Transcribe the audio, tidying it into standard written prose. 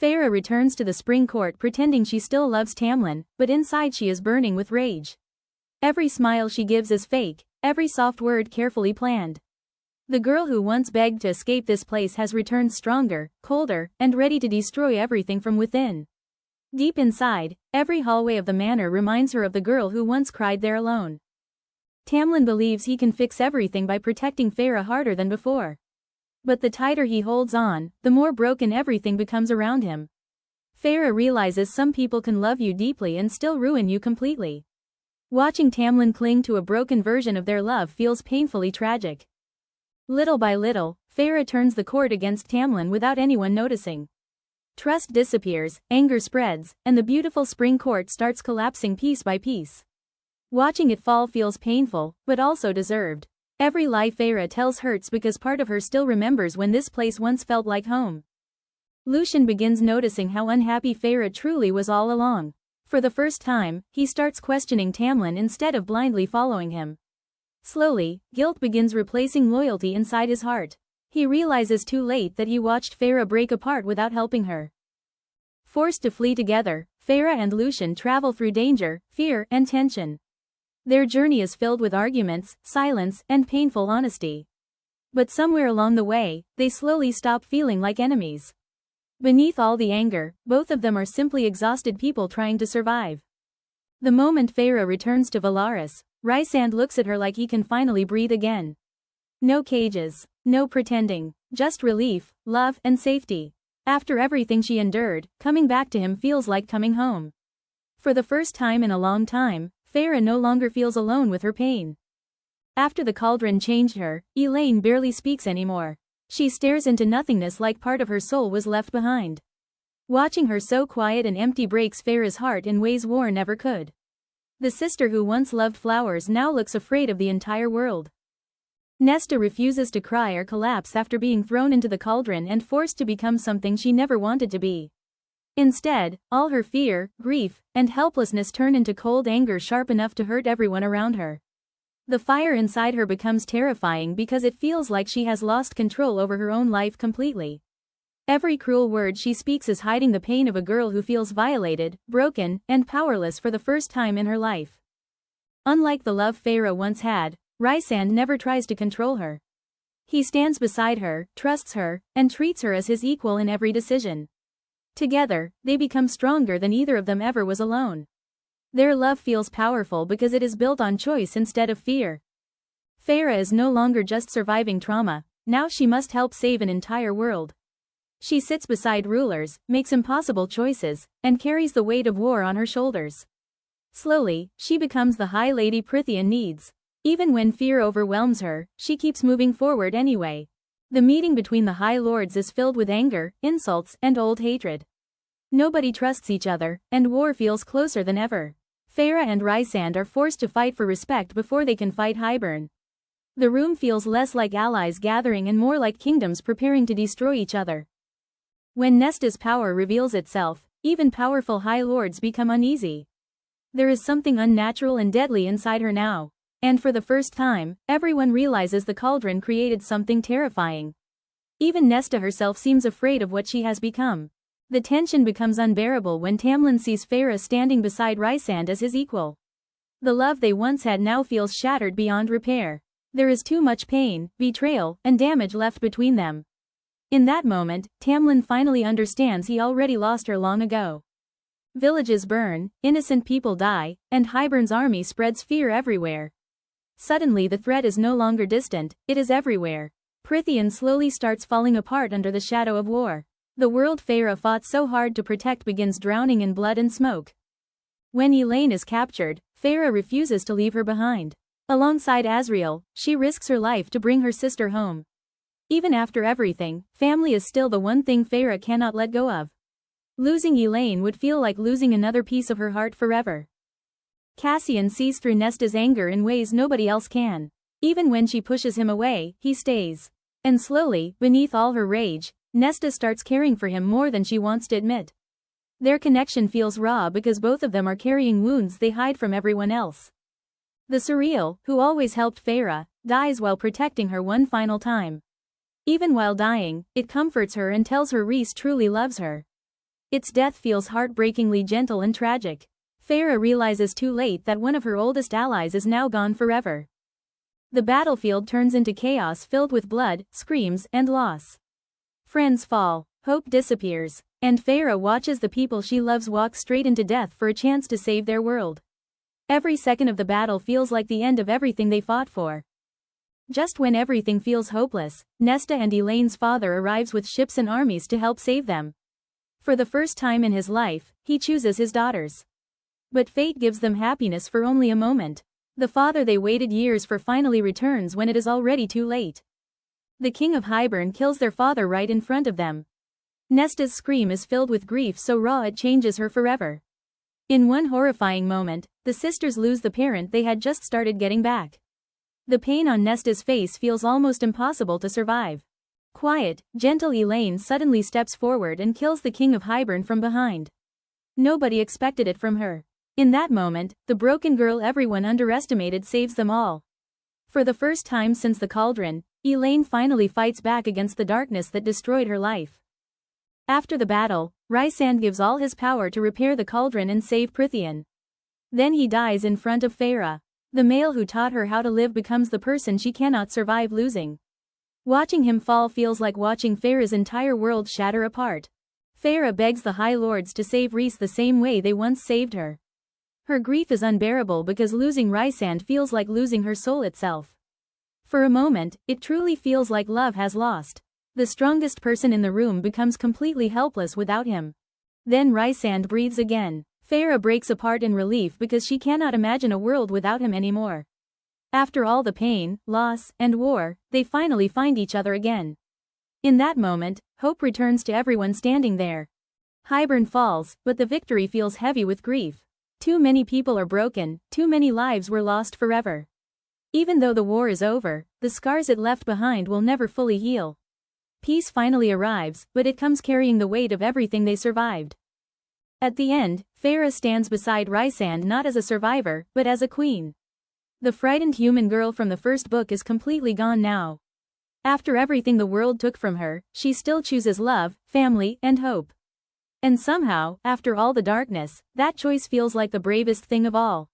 Feyre returns to the spring court pretending she still loves Tamlin, but inside she is burning with rage. Every smile she gives is fake, every soft word carefully planned. The girl who once begged to escape this place has returned stronger, colder, and ready to destroy everything from within. Deep inside, every hallway of the manor reminds her of the girl who once cried there alone. Tamlin believes he can fix everything by protecting Feyre harder than before. But the tighter he holds on, the more broken everything becomes around him. Feyre realizes some people can love you deeply and still ruin you completely. Watching Tamlin cling to a broken version of their love feels painfully tragic. Little by little, Feyre turns the court against Tamlin without anyone noticing. Trust disappears, anger spreads, and the beautiful spring court starts collapsing piece by piece. Watching it fall feels painful, but also deserved. Every lie Feyre tells hurts because part of her still remembers when this place once felt like home. Lucien begins noticing how unhappy Feyre truly was all along. For the first time, he starts questioning Tamlin instead of blindly following him. Slowly, guilt begins replacing loyalty inside his heart. He realizes too late that he watched Feyre break apart without helping her. Forced to flee together, Feyre and Lucien travel through danger, fear, and tension. Their journey is filled with arguments, silence, and painful honesty. But somewhere along the way, they slowly stop feeling like enemies. Beneath all the anger, both of them are simply exhausted people trying to survive. The moment Feyre returns to Valaris, Rhysand looks at her like he can finally breathe again. No cages, no pretending, just relief, love, and safety. After everything she endured, coming back to him feels like coming home. For the first time in a long time, Feyre no longer feels alone with her pain. After the cauldron changed her, Elaine barely speaks anymore. She stares into nothingness like part of her soul was left behind. Watching her so quiet and empty breaks Feyre's heart in ways war never could. The sister who once loved flowers now looks afraid of the entire world. Nesta refuses to cry or collapse after being thrown into the cauldron and forced to become something she never wanted to be. Instead, all her fear, grief, and helplessness turn into cold anger sharp enough to hurt everyone around her. The fire inside her becomes terrifying because it feels like she has lost control over her own life completely. Every cruel word she speaks is hiding the pain of a girl who feels violated, broken, and powerless for the first time in her life. Unlike the love Feyre once had, Rhysand never tries to control her. He stands beside her, trusts her, and treats her as his equal in every decision. Together, they become stronger than either of them ever was alone. Their love feels powerful because it is built on choice instead of fear. Feyre is no longer just surviving trauma, now she must help save an entire world. She sits beside rulers, makes impossible choices, and carries the weight of war on her shoulders. Slowly, she becomes the High Lady Prythian needs. Even when fear overwhelms her, she keeps moving forward anyway. The meeting between the High Lords is filled with anger, insults, and old hatred. Nobody trusts each other, and war feels closer than ever. Feyre and Rhysand are forced to fight for respect before they can fight Hybern. The room feels less like allies gathering and more like kingdoms preparing to destroy each other. When Nesta's power reveals itself, even powerful High Lords become uneasy. There is something unnatural and deadly inside her now. And for the first time, everyone realizes the cauldron created something terrifying. Even Nesta herself seems afraid of what she has become. The tension becomes unbearable when Tamlin sees Feyre standing beside Rhysand as his equal. The love they once had now feels shattered beyond repair. There is too much pain, betrayal, and damage left between them. In that moment, Tamlin finally understands he already lost her long ago. Villages burn, innocent people die, and Hybern's army spreads fear everywhere. Suddenly the threat is no longer distant, it is everywhere. Prythian slowly starts falling apart under the shadow of war. The world Feyre fought so hard to protect begins drowning in blood and smoke. When Elaine is captured, Feyre refuses to leave her behind. Alongside Azriel, she risks her life to bring her sister home. Even after everything, family is still the one thing Feyre cannot let go of. Losing Elaine would feel like losing another piece of her heart forever. Cassian sees through Nesta's anger in ways nobody else can. Even when she pushes him away, he stays. And slowly, beneath all her rage, Nesta starts caring for him more than she wants to admit. Their connection feels raw because both of them are carrying wounds they hide from everyone else. The Surreal, who always helped Feyre, dies while protecting her one final time. Even while dying, it comforts her and tells her Rhys truly loves her. Its death feels heartbreakingly gentle and tragic. Feyre realizes too late that one of her oldest allies is now gone forever. The battlefield turns into chaos filled with blood, screams, and loss. Friends fall, hope disappears, and Feyre watches the people she loves walk straight into death for a chance to save their world. Every second of the battle feels like the end of everything they fought for. Just when everything feels hopeless, Nesta and Elaine's father arrives with ships and armies to help save them. For the first time in his life, he chooses his daughters. But fate gives them happiness for only a moment. The father they waited years for finally returns when it is already too late. The king of Hybern kills their father right in front of them. Nesta's scream is filled with grief so raw it changes her forever. In one horrifying moment, the sisters lose the parent they had just started getting back. The pain on Nesta's face feels almost impossible to survive. Quiet, gentle Elaine suddenly steps forward and kills the king of Hybern from behind. Nobody expected it from her. In that moment, the broken girl everyone underestimated saves them all. For the first time since the cauldron, Elaine finally fights back against the darkness that destroyed her life. After the battle, Rhysand gives all his power to repair the cauldron and save Prythian. Then he dies in front of Feyre. The male who taught her how to live becomes the person she cannot survive losing. Watching him fall feels like watching Feyre's entire world shatter apart. Feyre begs the High Lords to save Rhys the same way they once saved her. Her grief is unbearable because losing Rhysand feels like losing her soul itself. For a moment, it truly feels like love has lost. The strongest person in the room becomes completely helpless without him. Then Rhysand breathes again. Feyre breaks apart in relief because she cannot imagine a world without him anymore. After all the pain, loss, and war, they finally find each other again. In that moment, hope returns to everyone standing there. Hybern falls, but the victory feels heavy with grief. Too many people are broken, too many lives were lost forever. Even though the war is over, the scars it left behind will never fully heal. Peace finally arrives, but it comes carrying the weight of everything they survived. At the end, Feyre stands beside Rhysand not as a survivor, but as a queen. The frightened human girl from the first book is completely gone now. After everything the world took from her, she still chooses love, family, and hope. And somehow, after all the darkness, that choice feels like the bravest thing of all.